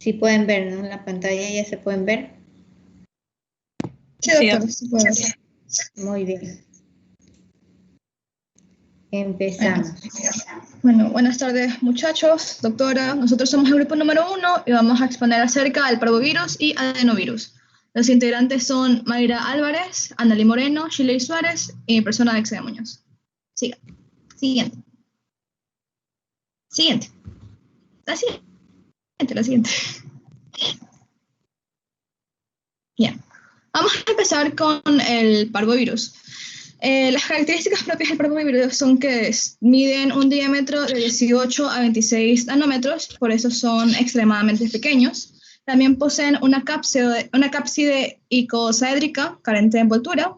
Sí pueden ver, ¿no? En la pantalla ya se pueden ver. Sí, doctor, sí puede ver. Muy bien. Empezamos. Bueno, buenas tardes muchachos, doctora. Nosotros somos el grupo número 1 y vamos a exponer acerca del parvovirus y adenovirus. Los integrantes son Mayra Álvarez, Annalí Moreno, Shirley Suárez y mi persona Alexia Muñoz. Siga. Siguiente. Siguiente. La siguiente. Bien. Vamos a empezar con el parvovirus. Las características propias del parvovirus son que miden un diámetro de 18 a 26 nanómetros, por eso son extremadamente pequeños. También poseen una cápside icosaédrica carente de envoltura.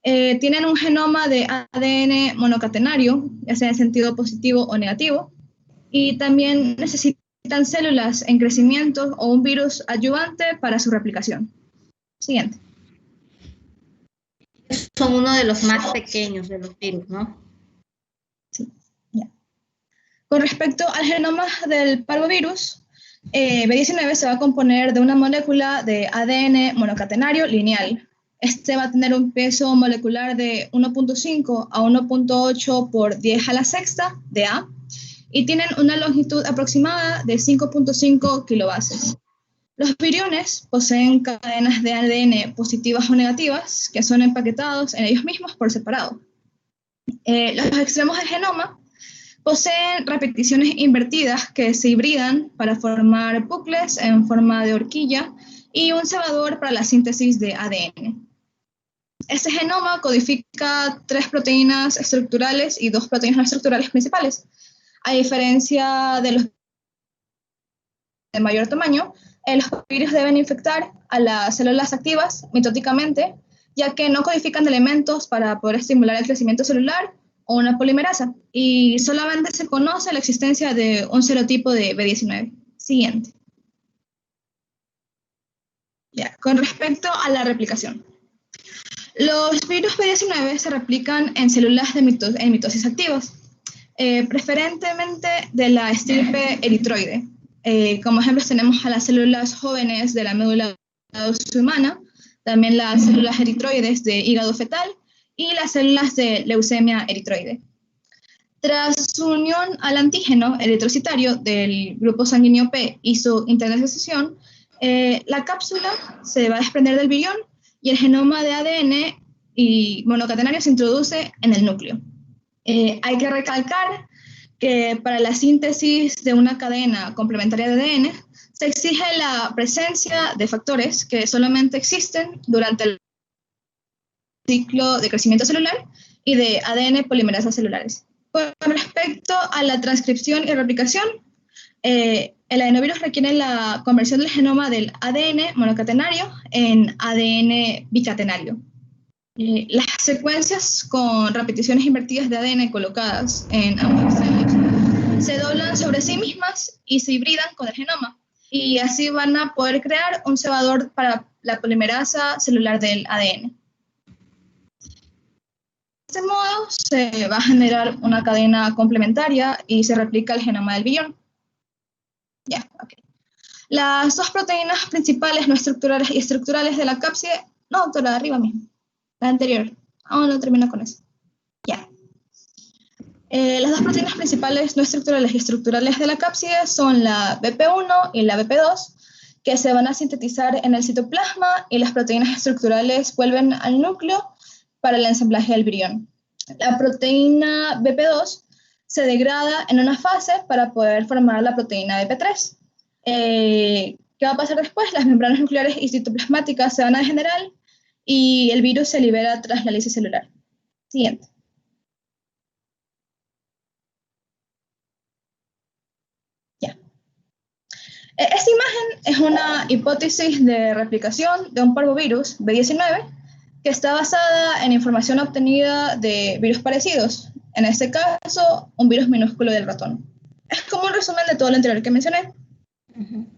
Tienen un genoma de ADN monocatenario, ya sea en sentido positivo o negativo. Y también necesitan células en crecimiento o un virus adyuvante para su replicación. Siguiente. Son uno de los más pequeños de los virus, ¿no? Sí, ya. Con respecto al genoma del parvovirus, B19 se va a componer de una molécula de ADN monocatenario lineal. Este va a tener un peso molecular de 1.5 a 1.8 por 10 a la sexta de A y tienen una longitud aproximada de 5.5 kilobases. Los viriones poseen cadenas de ADN positivas o negativas que son empaquetados en ellos mismos por separado. Los extremos del genoma poseen repeticiones invertidas que se hibridan para formar bucles en forma de horquilla y un cebador para la síntesis de ADN. Este genoma codifica 3 proteínas estructurales y 2 proteínas no estructurales principales. A diferencia de los de mayor tamaño, los virus deben infectar a las células activas mitóticamente, ya que no codifican elementos para poder estimular el crecimiento celular o una polimerasa, y solamente se conoce la existencia de un serotipo de B19. Siguiente. Ya, con respecto a la replicación. Los virus B19 se replican en células de mitosis activas, preferentemente de la estirpe eritroide. Como ejemplos tenemos a las células jóvenes de la médula ósea humana, también las células eritroides de hígado fetal y las células de leucemia eritroide. Tras su unión al antígeno eritrocitario del grupo sanguíneo P y su internalización, la cápsula se va a desprender del virión y el genoma de ADN y monocatenario se introduce en el núcleo. Hay que recalcar que para la síntesis de una cadena complementaria de ADN se exige la presencia de factores que solamente existen durante el ciclo de crecimiento celular y de ADN polimerasas celulares. Con respecto a la transcripción y replicación, el adenovirus requiere la conversión del genoma del ADN monocatenario en ADN bicatenario. Las secuencias con repeticiones invertidas de ADN colocadas en ambos extremos se doblan sobre sí mismas y se hibridan con el genoma, y así van a poder crear un cebador para la polimerasa celular del ADN. De este modo se va a generar una cadena complementaria y se replica el genoma del virión. Ya, ok. Las 2 proteínas principales no estructurales y estructurales de la cápside, no, doctora, arriba mismo. La anterior. Aún no termino con eso. Ya. Las 2 proteínas principales no estructurales y estructurales de la cápside son la BP1 y la BP2, que se van a sintetizar en el citoplasma, y las proteínas estructurales vuelven al núcleo para el ensamblaje del virión. La proteína BP2 se degrada en una fase para poder formar la proteína BP3. ¿Qué va a pasar después? Las membranas nucleares y citoplasmáticas se van a degenerar y el virus se libera tras la lisis celular. Siguiente. Ya. Esta imagen es una hipótesis de replicación de un parvovirus B19 que está basada en información obtenida de virus parecidos, en este caso, un virus minúsculo del ratón. Es como un resumen de todo lo anterior que mencioné. En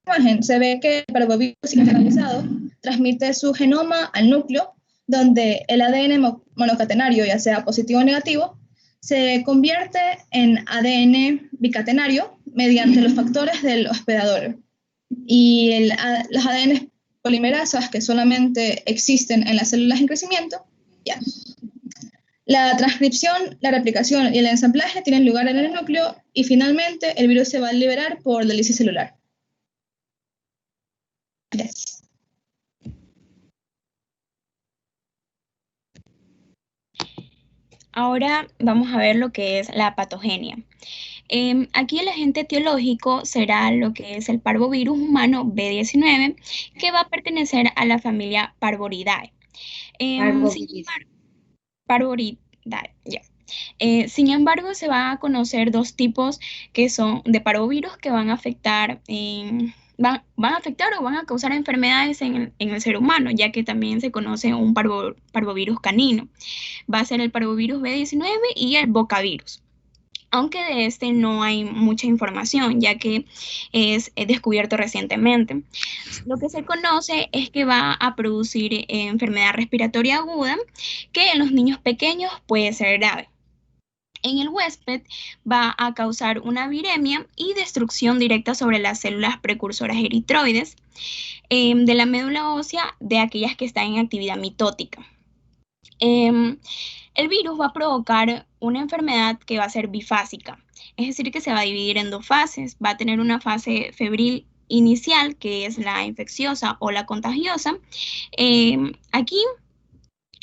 la imagen se ve que el parvovirus internalizado transmite su genoma al núcleo, donde el ADN monocatenario, ya sea positivo o negativo, se convierte en ADN bicatenario mediante los factores del hospedador. Y las ADN polimerasas que solamente existen en las células en crecimiento, ya. La transcripción, la replicación y el ensamblaje tienen lugar en el núcleo y finalmente el virus se va a liberar por la lisis celular. Gracias. Ahora vamos a ver lo que es la patogenia. Aquí el agente etiológico será lo que es el parvovirus humano B19, que va a pertenecer a la familia Parvoridae. Parvoridae, ya. Sin embargo, se van a conocer dos tipos que son de parvovirus que van a afectar, van a afectar o van a causar enfermedades en el ser humano, ya que también se conoce un parvovirus canino. Va a ser el parvovirus B19 y el bocavirus. Aunque de este no hay mucha información, ya que es descubierto recientemente. Lo que se conoce es que va a producir enfermedad respiratoria aguda, que en los niños pequeños puede ser grave. En el huésped va a causar una viremia y destrucción directa sobre las células precursoras eritroides de la médula ósea de aquellas que están en actividad mitótica. El virus va a provocar una enfermedad que va a ser bifásica, es decir, que se va a dividir en dos fases. Va a tener una fase febril inicial, que es la infecciosa o la contagiosa. Aquí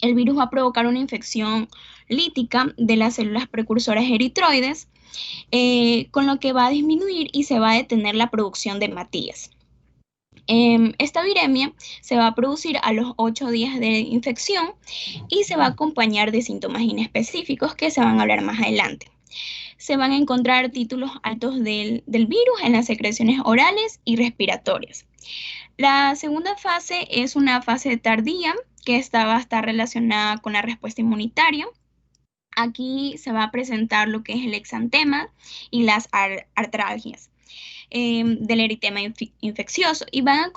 el virus va a provocar una infección lítica de las células precursoras eritroides, con lo que va a disminuir y se va a detener la producción de hematías. Esta viremia se va a producir a los 8 días de infección y se va a acompañar de síntomas inespecíficos que se van a hablar más adelante. Se van a encontrar títulos altos del virus en las secreciones orales y respiratorias. La segunda fase es una fase tardía que va a estar relacionada con la respuesta inmunitaria. Aquí se va a presentar lo que es el exantema y las artralgias del eritema infeccioso y van a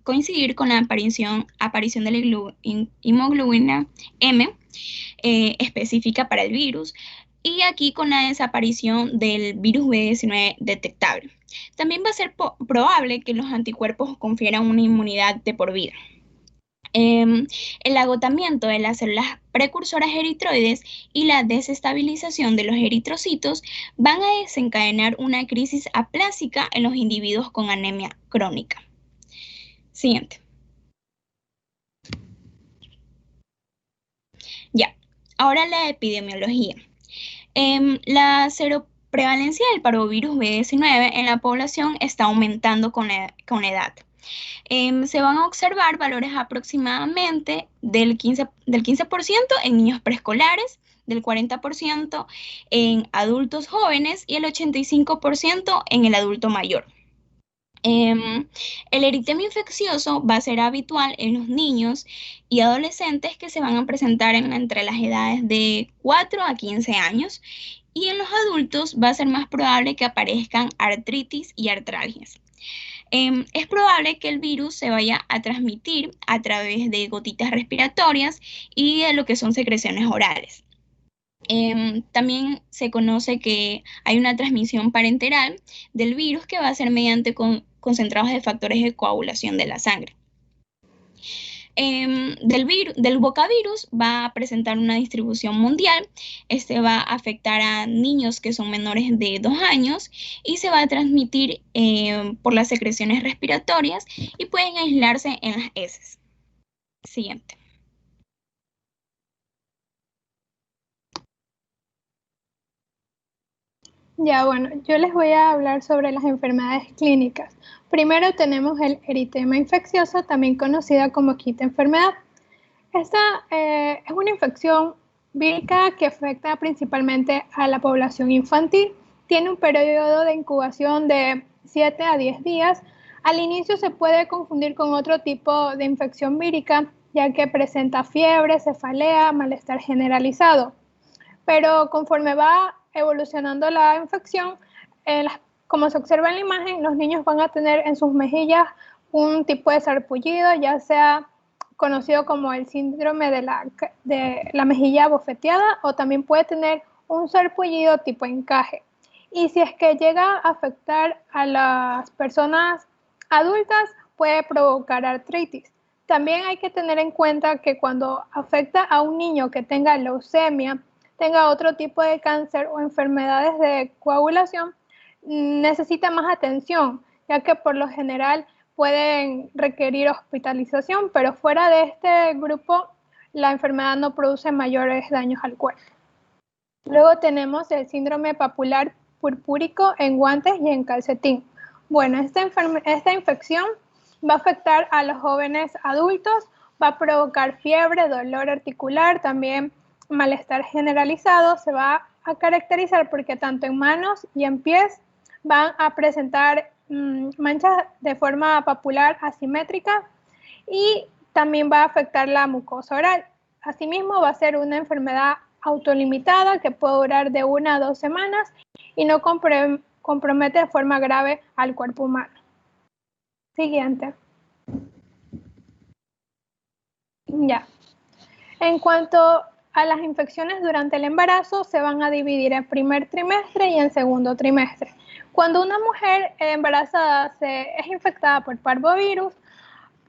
coincidir con la aparición de la hemoglobina M específica para el virus y aquí con la desaparición del virus B19 detectable. También va a ser probable que los anticuerpos confieran una inmunidad de por vida. El agotamiento de las células precursoras eritroides y la desestabilización de los eritrocitos van a desencadenar una crisis aplásica en los individuos con anemia crónica. Siguiente. Ya, ahora la epidemiología. La seroprevalencia del parvovirus B19 en la población está aumentando con edad. Se van a observar valores aproximadamente del 15% en niños preescolares, del 40% en adultos jóvenes y el 85% en el adulto mayor. El eritema infeccioso va a ser habitual en los niños y adolescentes que se van a presentar entre las edades de 4 a 15 años y en los adultos va a ser más probable que aparezcan artritis y artralgias. Es probable que el virus se vaya a transmitir a través de gotitas respiratorias y de lo que son secreciones orales. También se conoce que hay una transmisión parenteral del virus que va a ser mediante concentrados de factores de coagulación de la sangre. Del bocavirus va a presentar una distribución mundial. Este va a afectar a niños que son menores de 2 años y se va a transmitir por las secreciones respiratorias y pueden aislarse en las heces. Siguiente. Ya, bueno, yo les voy a hablar sobre las enfermedades clínicas. Primero tenemos el eritema infeccioso, también conocida como quinta enfermedad. Esta es una infección vírica que afecta principalmente a la población infantil. Tiene un periodo de incubación de 7 a 10 días. Al inicio se puede confundir con otro tipo de infección vírica, ya que presenta fiebre, cefalea, malestar generalizado. Pero conforme va evolucionando la infección, como se observa en la imagen, los niños van a tener en sus mejillas un tipo de sarpullido, ya sea conocido como el síndrome de la mejilla bofeteada, o también puede tener un sarpullido tipo encaje. y si es que llega a afectar a las personas adultas, puede provocar artritis. También hay que tener en cuenta que cuando afecta a un niño que tenga leucemia, tenga otro tipo de cáncer o enfermedades de coagulación, necesita más atención, ya que por lo general pueden requerir hospitalización, pero fuera de este grupo, la enfermedad no produce mayores daños al cuerpo. Luego tenemos el síndrome papular purpúrico en guantes y en calcetín. Bueno, esta infección va a afectar a los jóvenes adultos, va a provocar fiebre, dolor articular, también malestar generalizado. Se va a caracterizar porque tanto en manos y en pies van a presentar manchas de forma papular asimétrica y también va a afectar la mucosa oral. Asimismo, va a ser una enfermedad autolimitada que puede durar de 1 a 2 semanas y no compromete de forma grave al cuerpo humano. Siguiente. Ya. En cuanto a las infecciones durante el embarazo, se van a dividir en primer trimestre y en segundo trimestre. Cuando una mujer embarazada es infectada por parvovirus,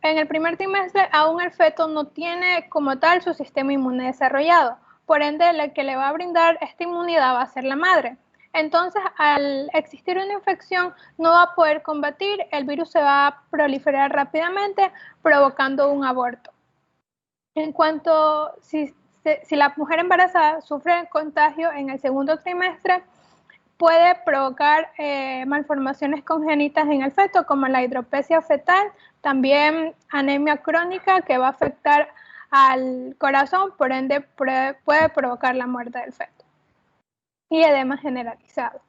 en el primer trimestre aún el feto no tiene como tal su sistema inmune desarrollado. Por ende, la que le va a brindar esta inmunidad va a ser la madre. Entonces, al existir una infección, no va a poder combatir, el virus se va a proliferar rápidamente, provocando un aborto. En cuanto, si la mujer embarazada sufre contagio en el segundo trimestre, puede provocar malformaciones congénitas en el feto, como la hidropesia fetal, también anemia crónica que va a afectar al corazón, por ende puede provocar la muerte del feto. Y edema generalizado.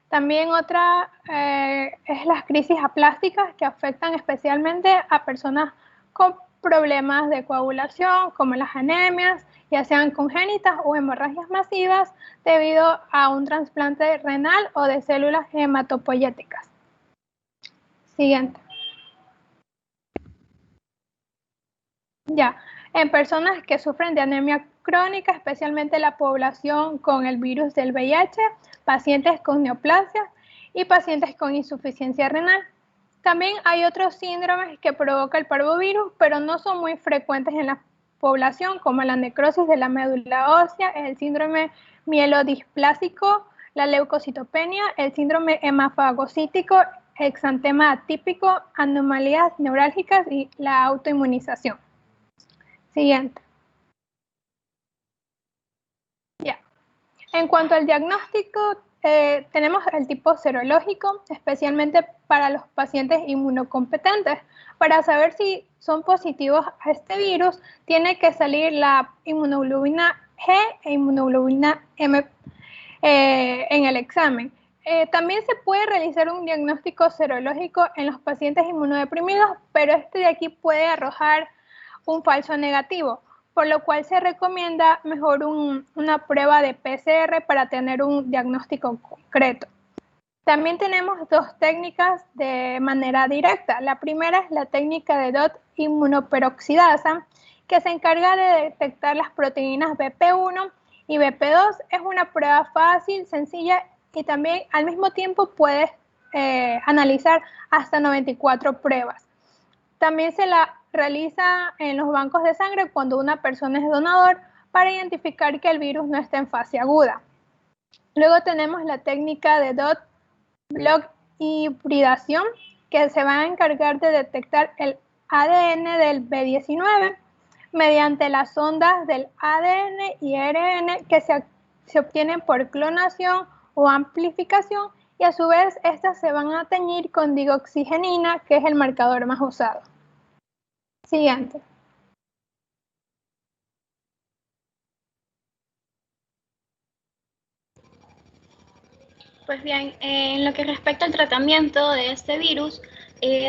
También otra es las crisis aplásticas que afectan especialmente a personas con problemas de coagulación, como las anemias, ya sean congénitas o hemorragias masivas debido a un trasplante renal o de células hematopoyéticas. Siguiente. Ya, en personas que sufren de anemia crónica, especialmente la población con el virus del VIH, pacientes con neoplasias y pacientes con insuficiencia renal. También hay otros síndromes que provoca el parvovirus, pero no son muy frecuentes en la población, como la necrosis de la médula ósea, el síndrome mielodisplásico, la leucocitopenia, el síndrome hemafagocítico, exantema atípico, anomalías neurálgicas y la autoinmunización. Siguiente. Ya. En cuanto al diagnóstico, tenemos el tipo serológico, especialmente para los pacientes inmunocompetentes. Para saber si son positivos a este virus, tiene que salir la inmunoglobulina G e inmunoglobulina M en el examen. También se puede realizar un diagnóstico serológico en los pacientes inmunodeprimidos, pero este de aquí puede arrojar un falso negativo, por lo cual se recomienda mejor una prueba de PCR para tener un diagnóstico concreto. También tenemos dos técnicas de manera directa. La primera es la técnica de DOT inmunoperoxidasa, que se encarga de detectar las proteínas BP1 y BP2. Es una prueba fácil, sencilla y también al mismo tiempo puedes analizar hasta 94 pruebas. También se la realiza en los bancos de sangre cuando una persona es donador para identificar que el virus no está en fase aguda. Luego tenemos la técnica de DOT block hibridación, que se va a encargar de detectar el ADN del B19 mediante las ondas del ADN y ARN que se obtienen por clonación o amplificación, y a su vez estas se van a teñir con digoxigenina, que es el marcador más usado. Siguiente. Pues bien, en lo que respecta al tratamiento de este virus,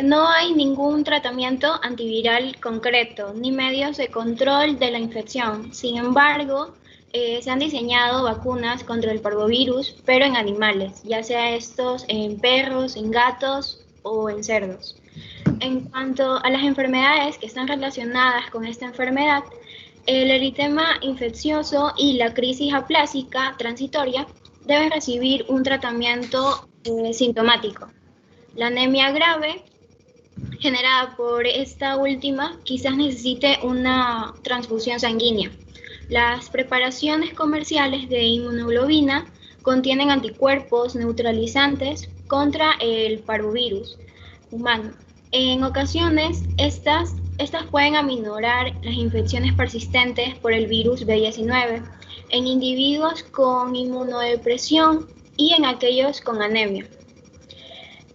no hay ningún tratamiento antiviral concreto, ni medios de control de la infección. Sin embargo, se han diseñado vacunas contra el parvovirus, pero en animales, ya sea estos en perros, en gatos o en cerdos. En cuanto a las enfermedades que están relacionadas con esta enfermedad, el eritema infeccioso y la crisis aplásica transitoria debe recibir un tratamiento sintomático. La anemia grave generada por esta última quizás necesite una transfusión sanguínea. Las preparaciones comerciales de inmunoglobina contienen anticuerpos neutralizantes contra el parvovirus humano. En ocasiones, estas pueden aminorar las infecciones persistentes por el virus B19 en individuos con inmunodepresión y en aquellos con anemia.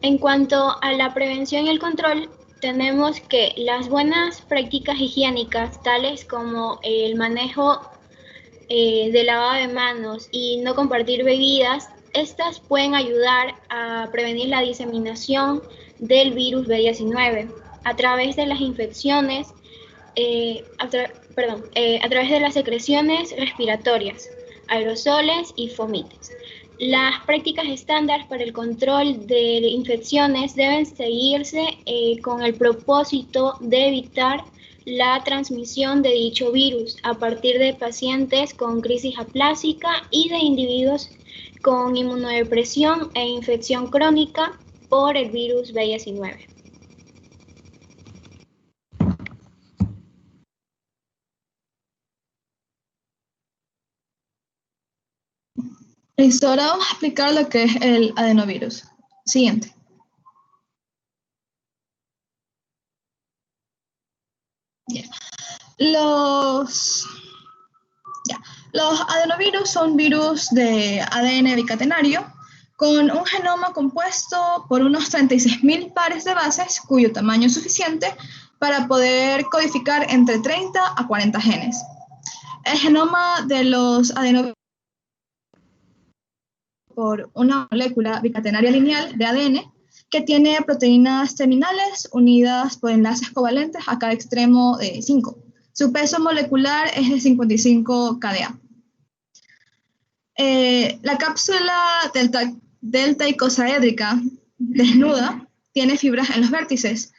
En cuanto a la prevención y el control, tenemos que las buenas prácticas higiénicas, tales como el manejo de lavado de manos y no compartir bebidas, estas pueden ayudar a prevenir la diseminación del virus B19 a través de las infecciones, a través de las secreciones respiratorias, aerosoles y fomites. Las prácticas estándar para el control de infecciones deben seguirse con el propósito de evitar la transmisión de dicho virus a partir de pacientes con crisis aplásica y de individuos con inmunodepresión e infección crónica por el virus B19. Listo, ahora vamos a explicar lo que es el adenovirus. Siguiente. Los adenovirus son virus de ADN bicatenario con un genoma compuesto por unos 36.000 pares de bases cuyo tamaño es suficiente para poder codificar entre 30 a 40 genes. El genoma de los adenovirus por una molécula bicatenaria lineal de ADN que tiene proteínas terminales unidas por enlaces covalentes a cada extremo de 5. Su peso molecular es de 55 kDa. La cápsula delta-icosaédrica desnuda tiene fibras en los vértices.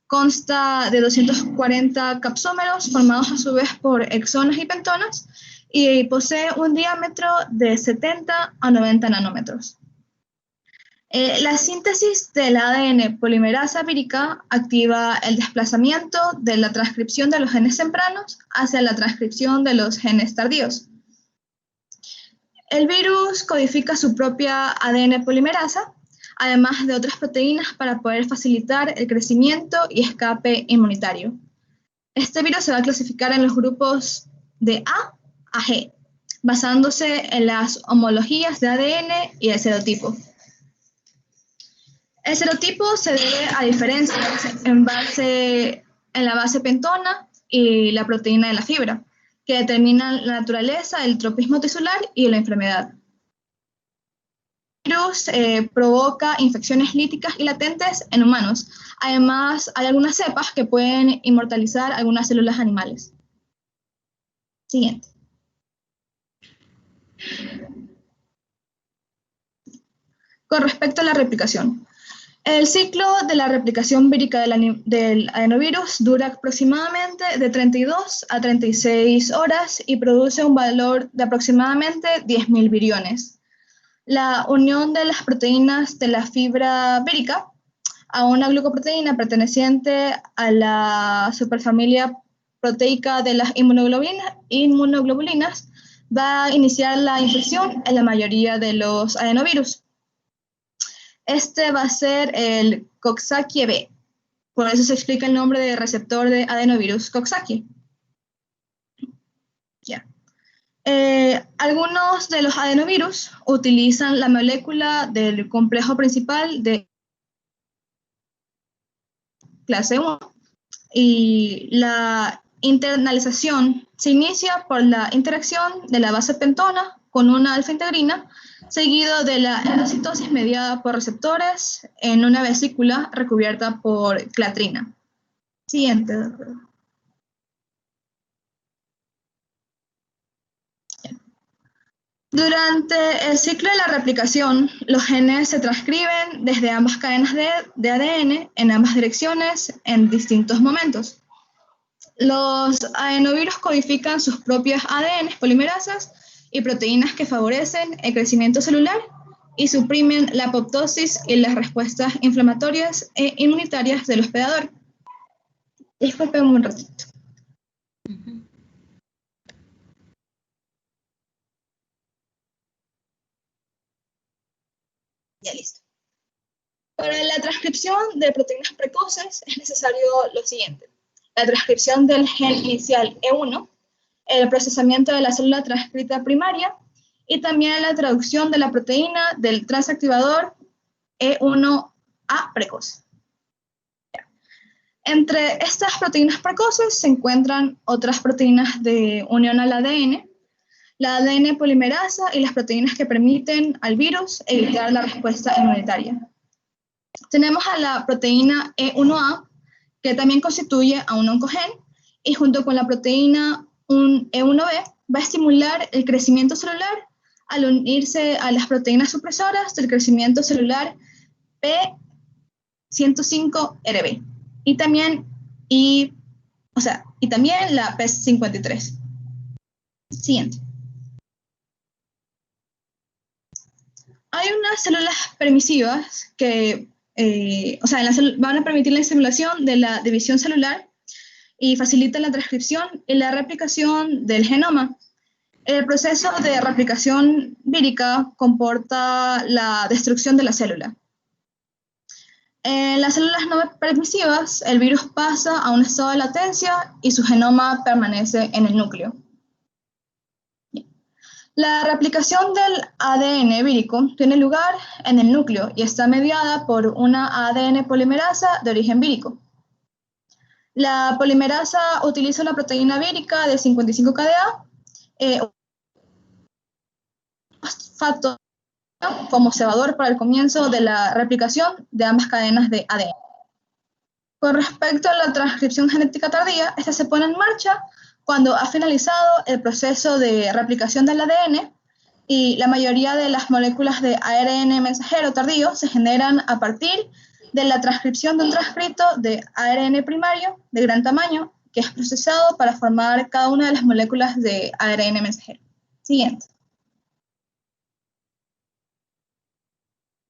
Consta de 240 capsómeros formados a su vez por exonas y pentonas y posee un diámetro de 70 a 90 nanómetros. La síntesis del ADN polimerasa vírica activa el desplazamiento de la transcripción de los genes tempranos hacia la transcripción de los genes tardíos. El virus codifica su propia ADN polimerasa, además de otras proteínas para poder facilitar el crecimiento y escape inmunitario. Este virus se va a clasificar en los grupos de A a G, basándose en las homologías de ADN y el serotipo. El serotipo se debe a diferencias en la base pentona y la proteína de la fibra, que determinan la naturaleza del tropismo tisular y de la enfermedad. El virus provoca infecciones líticas y latentes en humanos. Además, hay algunas cepas que pueden inmortalizar algunas células animales. Siguiente. Con respecto a la replicación. El ciclo de la replicación vírica del adenovirus dura aproximadamente de 32 a 36 horas y produce un valor de aproximadamente 10.000 viriones. La unión de las proteínas de la fibra vírica a una glucoproteína perteneciente a la superfamilia proteica de las inmunoglobulinas va a iniciar la infección en la mayoría de los adenovirus. Este va a ser el Coxsackie-B, por eso se explica el nombre de receptor de adenovirus Coxsackie. Algunos de los adenovirus utilizan la molécula del complejo principal de clase 1 y la internalización se inicia por la interacción de la base pentona con una alfa-integrina, seguido de la endocitosis mediada por receptores en una vesícula recubierta por clatrina. Siguiente. Durante el ciclo de la replicación, los genes se transcriben desde ambas cadenas de ADN en ambas direcciones en distintos momentos. Los adenovirus codifican sus propias ADN polimerasas y proteínas que favorecen el crecimiento celular y suprimen la apoptosis y las respuestas inflamatorias e inmunitarias del hospedador. Disculpen un ratito. Ya listo. Para la transcripción de proteínas precoces es necesario lo siguiente: la transcripción del gen inicial E1, el procesamiento de la célula transcrita primaria y también la traducción de la proteína del transactivador E1A precoz. Entre estas proteínas precoces se encuentran otras proteínas de unión al ADN, la ADN polimerasa y las proteínas que permiten al virus evitar la respuesta inmunitaria. Tenemos a la proteína E1A, que también constituye a un oncogen, y junto con la proteína E1B va a estimular el crecimiento celular al unirse a las proteínas supresoras del crecimiento celular P105RB y también la P53. Siguiente. Hay unas células permisivas que van a permitir la estimulación de la división celular y facilitan la transcripción y la replicación del genoma. El proceso de replicación vírica comporta la destrucción de la célula. En las células no permisivas, el virus pasa a un estado de latencia y su genoma permanece en el núcleo. La replicación del ADN vírico tiene lugar en el núcleo y está mediada por una ADN polimerasa de origen vírico. La polimerasa utiliza una proteína vírica de 55-KDA, fosfato como cebador para el comienzo de la replicación de ambas cadenas de ADN. Con respecto a la transcripción genética tardía, esta se pone en marcha cuando ha finalizado el proceso de replicación del ADN y la mayoría de las moléculas de ARN mensajero tardío se generan a partir de la transcripción de un transcrito de ARN primario de gran tamaño que es procesado para formar cada una de las moléculas de ARN mensajero. Siguiente.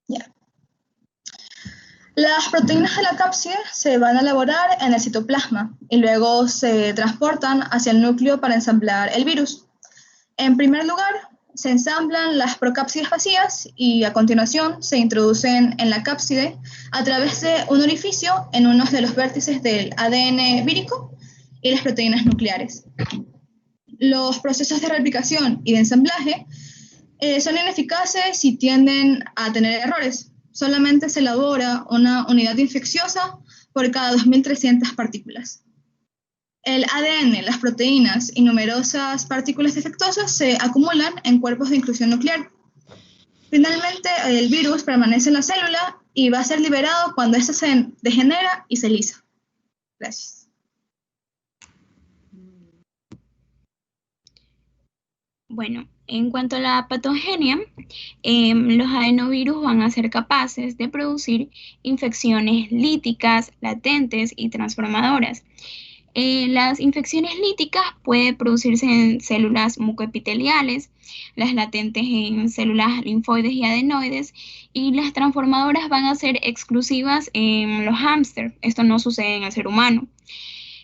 Ya. Las proteínas de la cápside se van a elaborar en el citoplasma y luego se transportan hacia el núcleo para ensamblar el virus. En primer lugar, se ensamblan las procápsides vacías y a continuación se introducen en la cápside a través de un orificio en uno de los vértices del ADN vírico y las proteínas nucleares. Los procesos de replicación y de ensamblaje son ineficaces si tienden a tener errores. Solamente se elabora una unidad infecciosa por cada 2.300 partículas. El ADN, las proteínas y numerosas partículas defectuosas se acumulan en cuerpos de inclusión nuclear. Finalmente, el virus permanece en la célula y va a ser liberado cuando ésta se degenera y se lisa. Gracias. Bueno, en cuanto a la patogenia, los adenovirus van a ser capaces de producir infecciones líticas, latentes y transformadoras. Las infecciones líticas pueden producirse en células mucoepiteliales, las latentes en células linfoides y adenoides, y las transformadoras van a ser exclusivas en los hámster. Esto no sucede en el ser humano.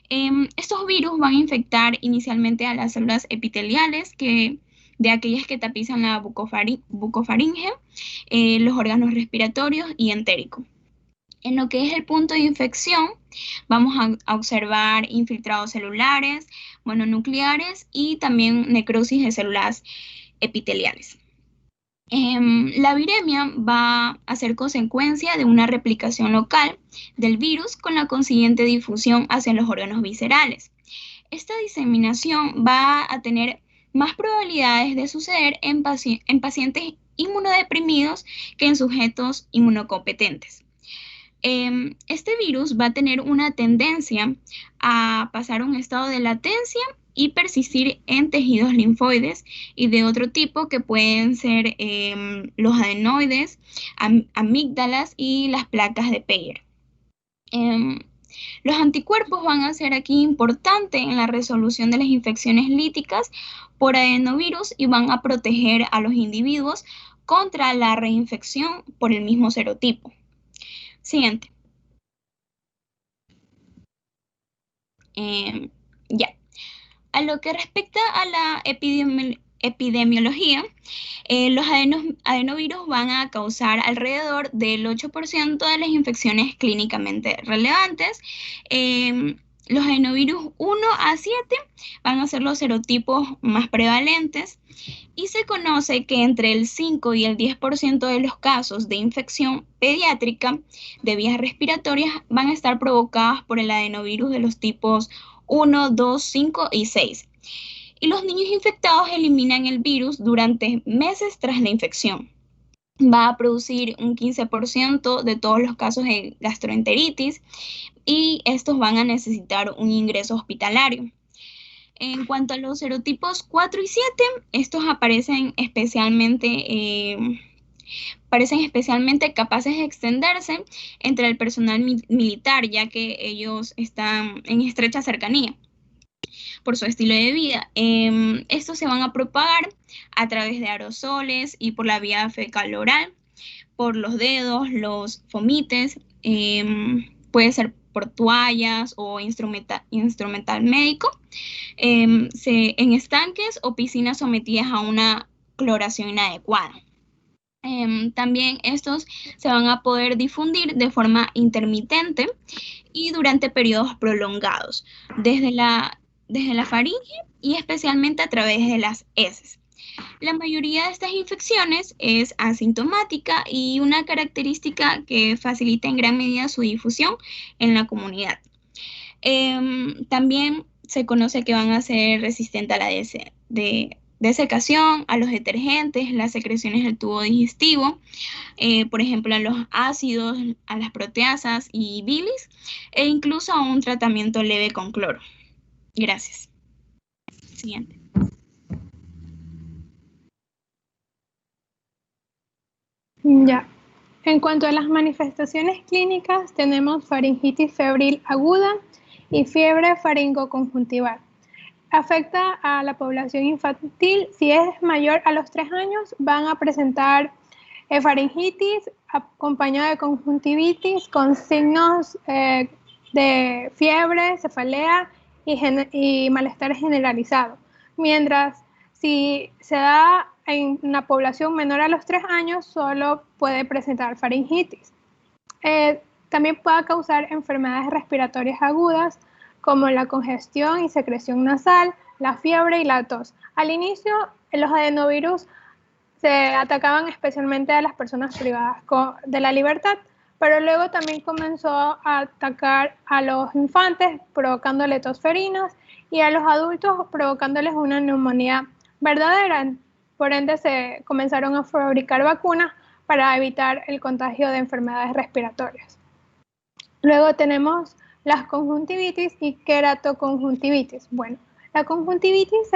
Estos virus van a infectar inicialmente a las células epiteliales, de aquellas que tapizan la bucofaringe, los órganos respiratorios y entérico. En lo que es el punto de infección, vamos a observar infiltrados celulares, mononucleares y también necrosis de células epiteliales. La viremia va a ser consecuencia de una replicación local del virus con la consiguiente difusión hacia los órganos viscerales. Esta diseminación va a tener más probabilidades de suceder en pacientes inmunodeprimidos que en sujetos inmunocompetentes. Este virus va a tener una tendencia a pasar a un estado de latencia y persistir en tejidos linfoides y de otro tipo que pueden ser los adenoides, amígdalas y las placas de Peyer. Los anticuerpos van a ser aquí importantes en la resolución de las infecciones líticas por adenovirus y van a proteger a los individuos contra la reinfección por el mismo serotipo. Siguiente. Ya. A lo que respecta a la epidemiología, los adenovirus van a causar alrededor del 8% de las infecciones clínicamente relevantes. Los adenovirus 1 a 7 van a ser los serotipos más prevalentes y se conoce que entre el 5 y el 10% de los casos de infección pediátrica de vías respiratorias van a estar provocadas por el adenovirus de los tipos 1, 2, 5 y 6. Y los niños infectados eliminan el virus durante meses tras la infección. Va a producir un 15% de todos los casos de gastroenteritis y estos van a necesitar un ingreso hospitalario. En cuanto a los serotipos 4 y 7, estos parecen especialmente capaces de extenderse entre el personal militar, ya que ellos están en estrecha cercanía por su estilo de vida. Estos se van a propagar a través de aerosoles y por la vía fecal oral, por los dedos, los fomites, puede ser por toallas o instrumental médico, en estanques o piscinas sometidas a una cloración inadecuada. También estos se van a poder difundir de forma intermitente y durante periodos prolongados, desde la faringe y especialmente a través de las heces. La mayoría de estas infecciones es asintomática y una característica que facilita en gran medida su difusión en la comunidad. También se conoce que van a ser resistentes a la desecación, a los detergentes, las secreciones del tubo digestivo, por ejemplo a los ácidos, a las proteasas y bilis, e incluso a un tratamiento leve con cloro. Gracias. Siguiente. Ya. En cuanto a las manifestaciones clínicas, tenemos faringitis febril aguda y fiebre faringoconjuntival. Afecta a la población infantil. Si es mayor a los 3 años, van a presentar faringitis acompañada de conjuntivitis con signos de fiebre, cefalea y malestar generalizado. Mientras si se da en una población menor a los 3 años, solo puede presentar faringitis. También puede causar enfermedades respiratorias agudas, como la congestión y secreción nasal, la fiebre y la tos. Al inicio, los adenovirus se atacaban especialmente a las personas privadas de la libertad, pero luego también comenzó a atacar a los infantes, provocándoles tos ferinas, y a los adultos, provocándoles una neumonía verdadera. Por ende, se comenzaron a fabricar vacunas para evitar el contagio de enfermedades respiratorias. Luego tenemos las conjuntivitis y queratoconjuntivitis. Bueno, la conjuntivitis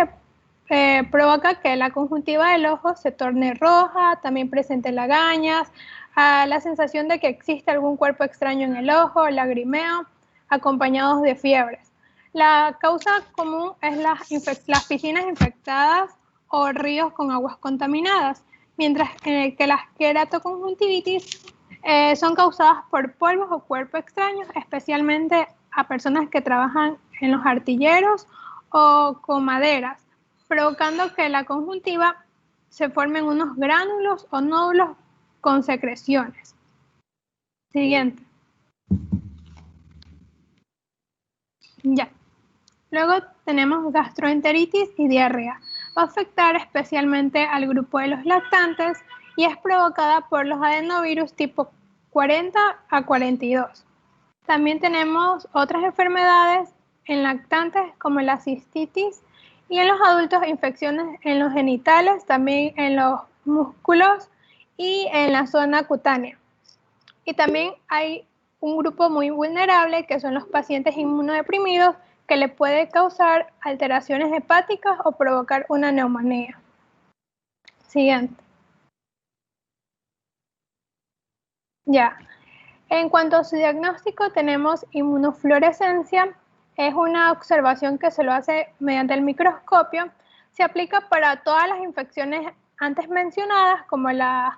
provoca que la conjuntiva del ojo se torne roja, también presente lagañas, la sensación de que existe algún cuerpo extraño en el ojo, lagrimeo, acompañados de fiebres. La causa común es las piscinas infectadas o ríos con aguas contaminadas, mientras que las queratoconjuntivitis son causadas por polvos o cuerpos extraños, especialmente a personas que trabajan en los artilleros o con maderas, provocando que la conjuntiva se formen unos gránulos o nódulos con secreciones. Siguiente. Ya. Luego tenemos gastroenteritis y diarrea. Va a afectar especialmente al grupo de los lactantes y es provocada por los adenovirus tipo 40 a 42. También tenemos otras enfermedades en lactantes como la cistitis y en los adultos infecciones en los genitales, también en los músculos y en la zona cutánea. Y también hay un grupo muy vulnerable que son los pacientes inmunodeprimidos que le puede causar alteraciones hepáticas o provocar una neumonía. Siguiente. Ya. En cuanto a su diagnóstico, tenemos inmunofluorescencia. Es una observación que se lo hace mediante el microscopio. Se aplica para todas las infecciones antes mencionadas, como la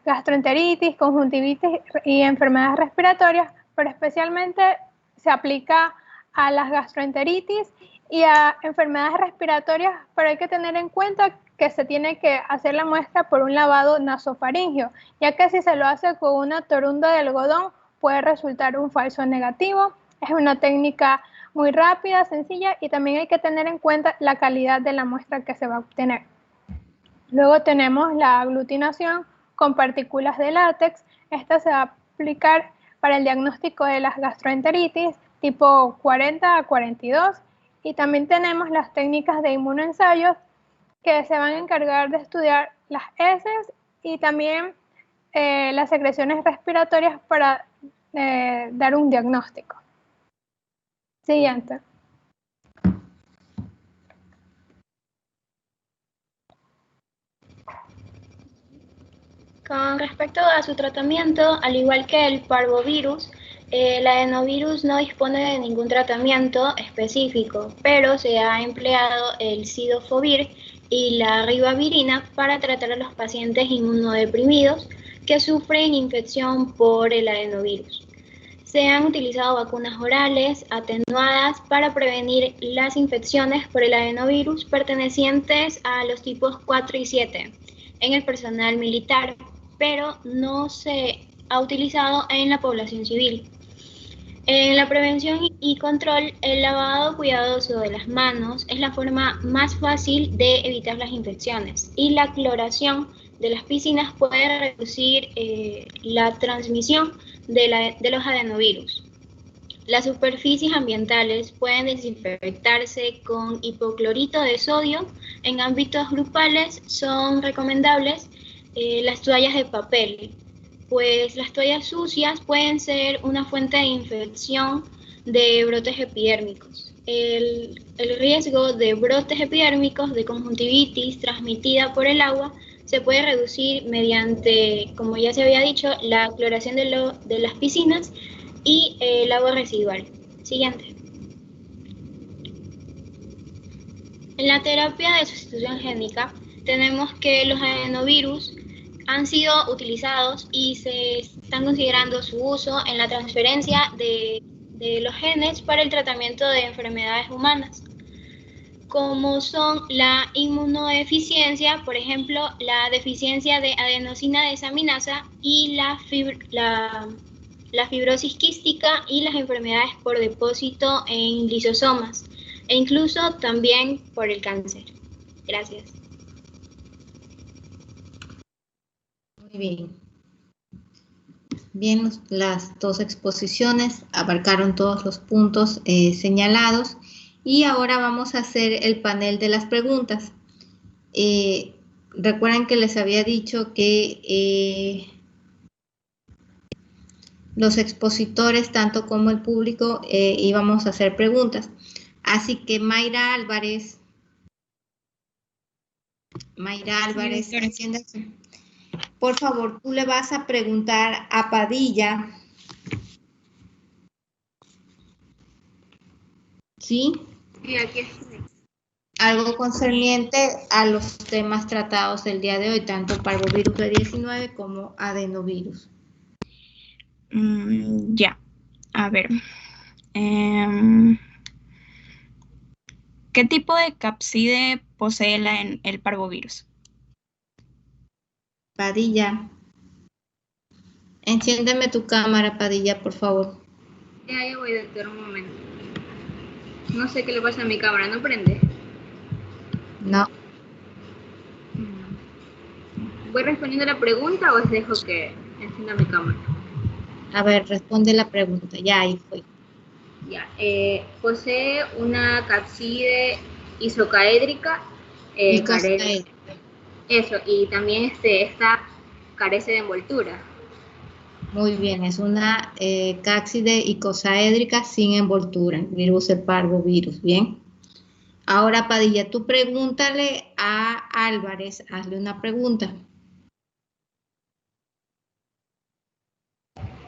gastroenteritis, conjuntivitis y enfermedades respiratorias, pero especialmente se aplica a las gastroenteritis y a enfermedades respiratorias, pero hay que tener en cuenta que se tiene que hacer la muestra por un lavado nasofaringeo, ya que si se lo hace con una torunda de algodón puede resultar un falso negativo. Es una técnica muy rápida, sencilla, y también hay que tener en cuenta la calidad de la muestra que se va a obtener. Luego tenemos la aglutinación con partículas de látex. Esta se va a aplicar para el diagnóstico de las gastroenteritis tipo 40 a 42. Y también tenemos las técnicas de inmunoensayos que se van a encargar de estudiar las heces y también las secreciones respiratorias para dar un diagnóstico. Siguiente. Con respecto a su tratamiento, al igual que el parvovirus, el adenovirus no dispone de ningún tratamiento específico, pero se ha empleado el cidofovir y la ribavirina para tratar a los pacientes inmunodeprimidos que sufren infección por el adenovirus. Se han utilizado vacunas orales atenuadas para prevenir las infecciones por el adenovirus pertenecientes a los tipos 4 y 7 en el personal militar, pero no se ha utilizado en la población civil. En la prevención y control, el lavado cuidadoso de las manos es la forma más fácil de evitar las infecciones, y la cloración de las piscinas puede reducir la transmisión de los adenovirus. Las superficies ambientales pueden desinfectarse con hipoclorito de sodio. En ámbitos grupales son recomendables las toallas de papel, pues las toallas sucias pueden ser una fuente de infección de brotes epidérmicos. El riesgo de brotes epidérmicos de conjuntivitis transmitida por el agua se puede reducir mediante, como ya se había dicho, la cloración de las piscinas y el agua residual. Siguiente. En la terapia de sustitución génica tenemos que los adenovirus han sido utilizados y se están considerando su uso en la transferencia de los genes para el tratamiento de enfermedades humanas, como son la inmunodeficiencia, por ejemplo, la deficiencia de adenosina desaminasa y la fibrosis quística y las enfermedades por depósito en lisosomas, e incluso también por el cáncer. Gracias. Muy bien. Bien, las dos exposiciones abarcaron todos los puntos señalados, y ahora vamos a hacer el panel de las preguntas. Recuerden que les había dicho que los expositores, tanto como el público, íbamos a hacer preguntas. Así que Mayra Álvarez, enciéndase. Por favor, tú le vas a preguntar a Padilla. ¿Sí? Sí, aquí estoy. Algo concerniente a los temas tratados el día de hoy, tanto parvovirus B19 como adenovirus. Ya, a ver. ¿Qué tipo de cápside posee el parvovirus? Padilla. Enciéndeme tu cámara, Padilla, por favor. Ya voy, doctor, un momento. No sé qué le pasa a mi cámara, ¿no prende? No. ¿Voy respondiendo la pregunta o os dejo que encienda mi cámara? A ver, responde la pregunta. Ya, ahí fue. Ya. Posee una cápside isocaédrica. Icosaédrica. Eso, y también esta carece de envoltura. Muy bien, es una cápside icosaédrica sin envoltura, virus del parvovirus, ¿bien? Ahora, Padilla, tú pregúntale a Álvarez, hazle una pregunta.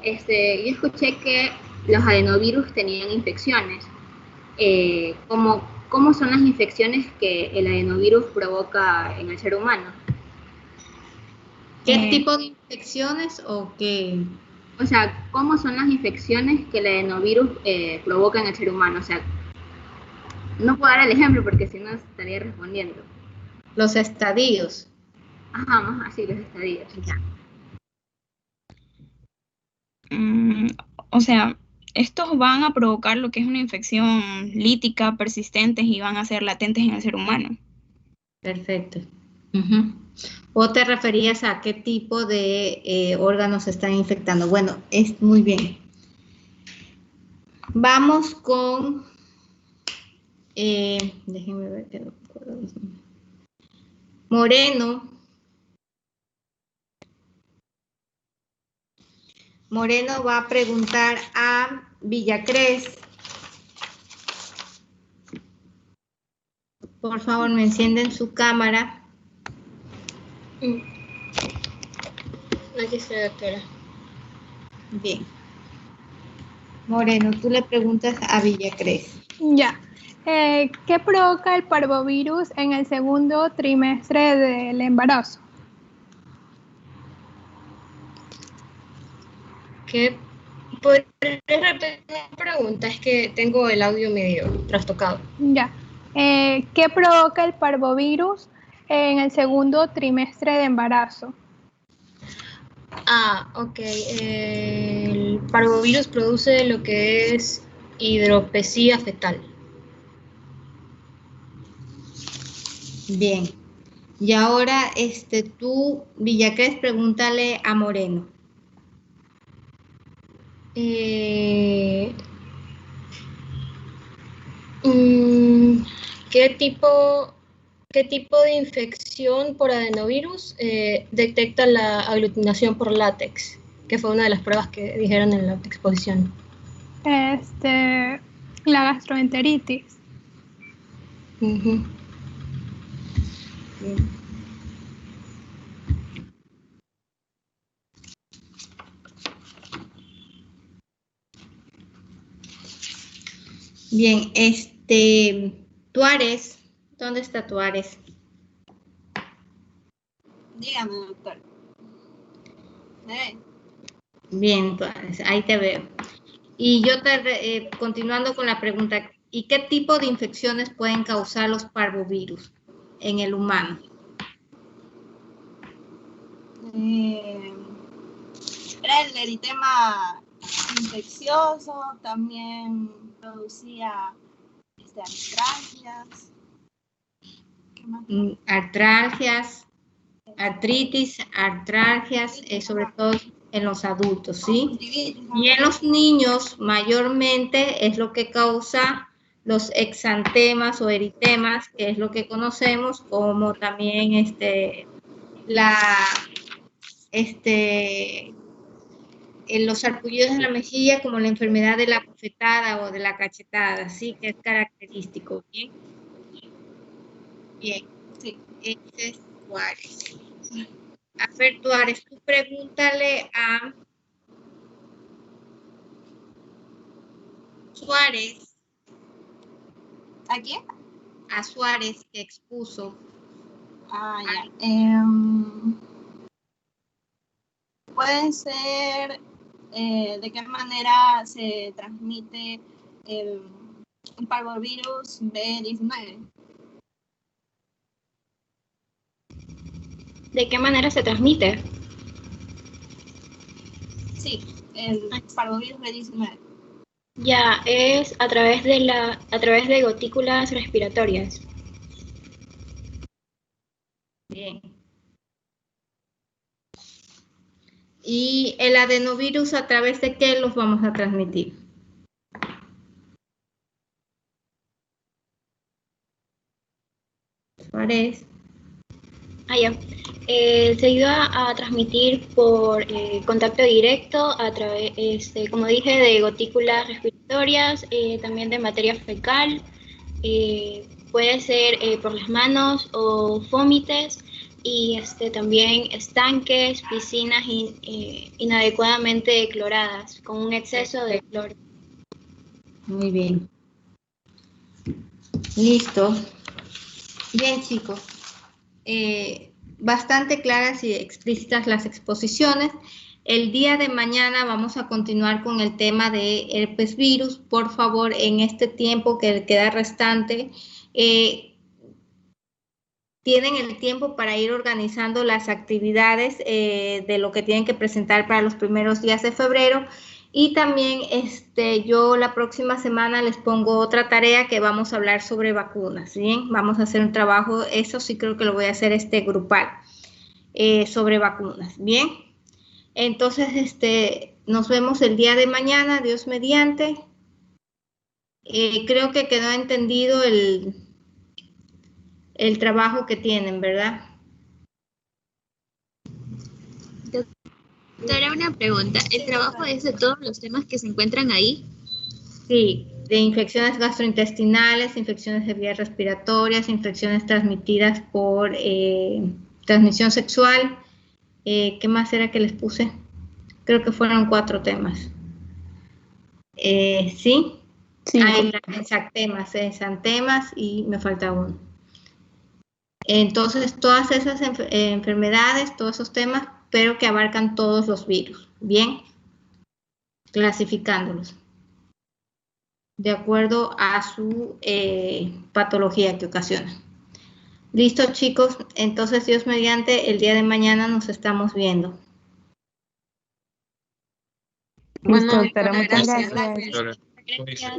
Yo escuché que los adenovirus tenían infecciones. ¿Cómo son las infecciones que el adenovirus provoca en el ser humano? ¿Qué tipo de infecciones o qué? O sea, ¿cómo son las infecciones que el adenovirus provoca en el ser humano? O sea, no puedo dar el ejemplo porque si no estaría respondiendo. Los estadios. Ajá, más así, los estadios. Ya. O sea, estos van a provocar lo que es una infección lítica, persistentes y van a ser latentes en el ser humano. Perfecto. ¿O te referías a qué tipo de órganos se están infectando? Bueno, es muy bien. Vamos con... déjenme ver qué no puedo decir. Moreno va a preguntar a Villacrés. Por favor, me encienden su cámara. Aquí estoy, doctora. Bien. Moreno, tú le preguntas a Villacrés. Ya. ¿Qué provoca el parvovirus en el segundo trimestre del embarazo? ¿Qué? ¿Podrías repetir la pregunta? Es que tengo el audio medio trastocado. Ya. ¿Qué provoca el parvovirus en el segundo trimestre de embarazo? Ah, ok. El parvovirus produce lo que es hidropesía fetal. Bien. Y ahora, tú, Villacrés, pregúntale a Moreno. ¿Qué tipo de infección por adenovirus detecta la aglutinación por látex? Que fue una de las pruebas que dijeron en la exposición. La gastroenteritis. Uh-huh. Bien, Tuárez, ¿dónde está Tuárez? Dígame, doctor. Bien, Tuárez, ahí te veo. Y yo continuando con la pregunta, ¿y qué tipo de infecciones pueden causar los parvovirus en el humano? Era el eritema infeccioso, también producía artralgias. ¿Qué más? Artralgias, artritis, sobre todo en los adultos, ¿sí? Y en los niños mayormente es lo que causa los exantemas o eritemas, que es lo que conocemos como también los sarpullidos de la mejilla, como la enfermedad de la bofetada o de la cachetada, ¿sí? Que es característico, ¿bien? Bien, sí, este es Tuárez. A ver, Tuárez, tú pregúntale a Suárez. ¿A quién? A Suárez, que expuso. Ah, ya. Puede ser de qué manera se transmite el parvovirus B19. ¿De qué manera se transmite? Sí, el parvovirus B19. Ya, es a través de gotículas respiratorias. Bien. ¿Y el adenovirus a través de qué los vamos a transmitir? Suárez. Ya. Se iba a transmitir por contacto directo a través, como dije, de gotículas respiratorias, también de materia fecal, puede ser por las manos o vómites, y también estanques, piscinas inadecuadamente cloradas, con un exceso de cloro. Muy bien. Listo. Bien, chicos. Bastante claras y explícitas las exposiciones. El día de mañana vamos a continuar con el tema de herpes virus. Por favor, en este tiempo que queda restante, tienen el tiempo para ir organizando las actividades de lo que tienen que presentar para los primeros días de febrero. Y también yo la próxima semana les pongo otra tarea que vamos a hablar sobre vacunas, ¿bien? Vamos a hacer un trabajo, eso sí creo que lo voy a hacer grupal, sobre vacunas, ¿bien? Entonces, nos vemos el día de mañana, Dios mediante. Creo que quedó entendido el trabajo que tienen, ¿verdad? Doctora, una pregunta. ¿El trabajo es de todos los temas que se encuentran ahí? Sí, de infecciones gastrointestinales, infecciones de vías respiratorias, infecciones transmitidas por transmisión sexual. ¿Qué más era que les puse? Creo que fueron 4 temas. ¿Sí? Sí. Hay exantemas y me falta uno. Entonces, todas esas enfermedades, todos esos temas, pero que abarcan todos los virus, ¿bien? Clasificándolos de acuerdo a su patología que ocasiona. Listo, chicos. Entonces, Dios mediante, el día de mañana nos estamos viendo. Listo, Bueno, doctora, muchas gracias. gracias. Gracias.